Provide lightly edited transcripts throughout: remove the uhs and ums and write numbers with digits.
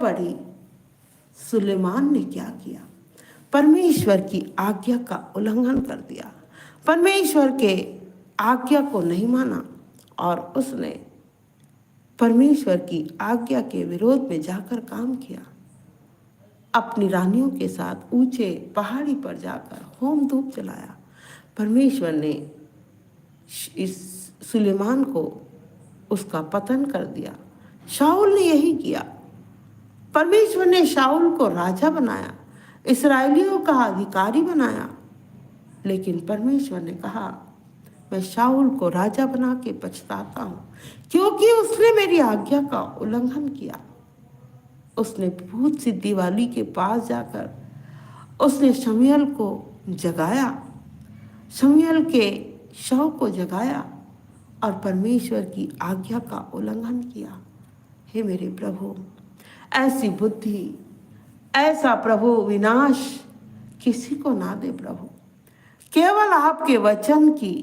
बढ़ी, सुलेमान ने क्या किया? परमेश्वर की आज्ञा का उल्लंघन कर दिया, परमेश्वर के आज्ञा को नहीं माना और उसने परमेश्वर की आज्ञा के विरोध में जाकर काम किया। अपनी रानियों के साथ ऊंचे पहाड़ी पर जाकर होम धूप जलाया। परमेश्वर ने इस सुलेमान को उसका पतन कर दिया। शाऊल ने यही किया। परमेश्वर ने शाऊल को राजा बनाया, इस्राएलियों का अधिकारी बनाया, लेकिन परमेश्वर ने कहा मैं शाऊल को राजा बना के पछताता हूँ, क्योंकि उसने मेरी आज्ञा का उल्लंघन किया। उसने भूत सिद्धि वाली के पास जाकर उसने शमूएल को जगाया, शमूएल के शव को जगाया और परमेश्वर की आज्ञा का उल्लंघन किया। हे मेरे प्रभु, ऐसी बुद्धि, ऐसा प्रभु विनाश किसी को ना दे प्रभु। केवल आपके वचन की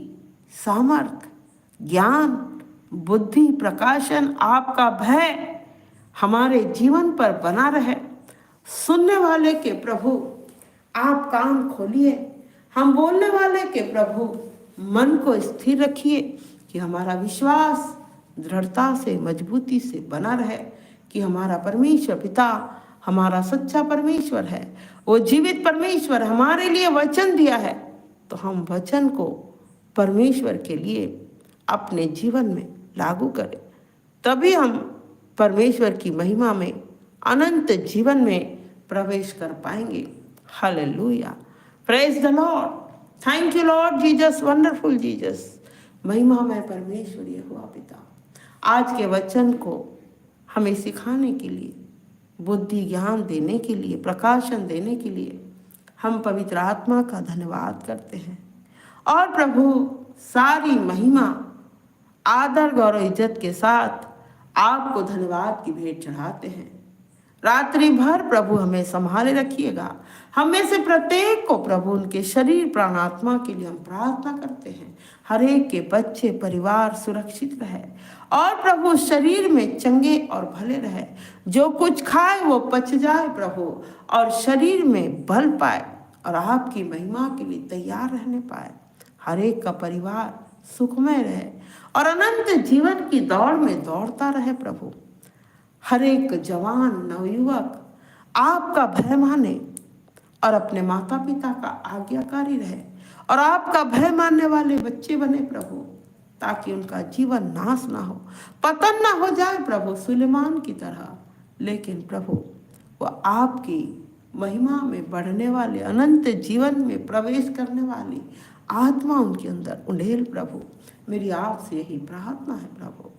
सामर्थ, ज्ञान, बुद्धि, प्रकाशन, आपका भय हमारे जीवन पर बना रहे। सुनने वाले के प्रभु आप कान खोलिए, हम बोलने वाले के प्रभु मन को स्थिर रखिए कि हमारा विश्वास दृढ़ता से, मजबूती से बना रहे कि हमारा परमेश्वर पिता हमारा सच्चा परमेश्वर है, वो जीवित परमेश्वर हमारे लिए वचन दिया है, तो हम वचन को परमेश्वर के लिए अपने जीवन में लागू करें, तभी हम परमेश्वर की महिमा में, अनंत जीवन में प्रवेश कर पाएंगे। Hallelujah, praise the Lord, thank you Lord Jesus, wonderful Jesus. महिमा में परमेश्वर यहोवा पिता आज के वचन को हमें सिखाने के लिए, बुद्धि ज्ञान देने के लिए, प्रकाशन देने के लिए हम पवित्र आत्मा का धन्यवाद करते हैं। और प्रभु सारी महिमा, आदर, गौरव, इज्जत के साथ आपको धन्यवाद की भेंट चढ़ाते हैं। रात्रि भर प्रभु हमें संभाले रखिएगा। हम में से प्रत्येक को प्रभु उनके शरीर, प्राण, आत्मा के लिए हम प्रार्थना करते हैं। हर एक के बच्चे, परिवार सुरक्षित रहे और प्रभु शरीर में चंगे और भले रहे। जो कुछ खाए वो पच जाए प्रभु, और शरीर में बल पाए और आपकी महिमा के लिए तैयार रहने पाए। हर एक का परिवार सुखमय रहे और अनंत जीवन की दौड़ में दौड़ता रहे प्रभु। हर एक जवान, नवयुवक आपका भय माने और अपने माता पिता का आज्ञाकारी रहे और आपका भय मानने वाले बच्चे बने प्रभु, ताकि उनका जीवन नाश ना हो, पतन ना हो जाए प्रभु सुलेमान की तरह, लेकिन प्रभु वो आपकी महिमा में बढ़ने वाले, अनंत जीवन में प्रवेश करने वाली आत्मा उनके अंदर उंडेल प्रभु। मेरी आपसे यही प्रार्थना है प्रभु,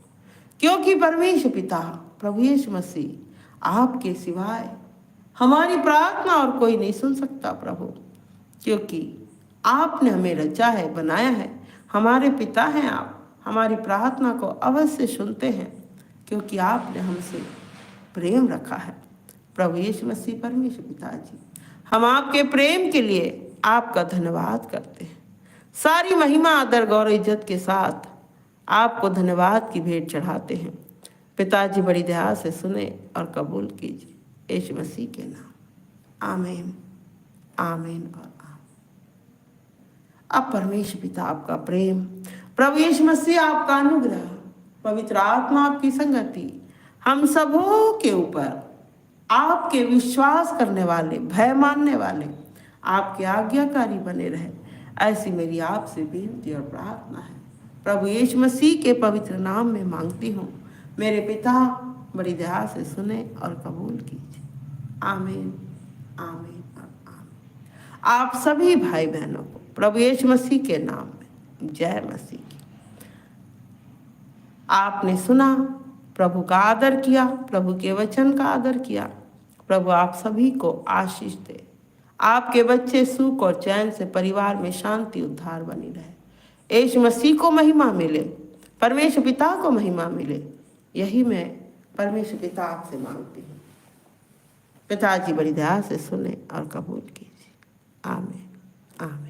क्योंकि परमेश्वर पिता प्रभु यीशु मसीह आपके सिवाय हमारी प्रार्थना और कोई नहीं सुन सकता प्रभु, क्योंकि आपने हमें रचा है, बनाया है, हमारे पिता हैं आप। हमारी प्रार्थना को अवश्य सुनते हैं, क्योंकि आपने हमसे प्रेम रखा है। प्रभु यीशु मसीह परमेश्वर पिताजी, हम आपके प्रेम के लिए आपका धन्यवाद करते हैं। सारी महिमा, आदर, गौरव, इज्जत के साथ आपको धन्यवाद की भेंट चढ़ाते हैं। पिताजी बड़ी दया से सुने और कबूल कीजिए, यीशु मसीह के नाम, आमीन, आमीन और आमीन। अब परमेश्वर पिता आपका प्रेम, प्रभु यीशु मसीह आपका अनुग्रह, पवित्र आत्मा आपकी संगति हम सबों के ऊपर, आपके विश्वास करने वाले, भय मानने वाले, आपके आज्ञाकारी बने रहे, ऐसी मेरी आपसे विनती और प्रार्थना है। प्रभु यीशु मसीह के पवित्र नाम में मांगती हूँ, मेरे पिता बड़ी दया से सुने और कबूल कीजिए, आमीन, आमीन और आमीन। आप सभी भाई बहनों को प्रभु यीशु मसीह के नाम में जय मसीह की। आपने सुना, प्रभु का आदर किया, प्रभु के वचन का आदर किया। प्रभु आप सभी को आशीष दे, आपके बच्चे सुख और चैन से, परिवार में शांति, उद्धार बनी रहे। यीशु मसीह को महिमा मिले, परमेश्वर पिता को महिमा मिले, यही मैं परमेश्वर पिता आपसे मांगती हूँ। पिताजी बड़ी दया से सुने और कबूल कीजिए, आमीन, आमीन।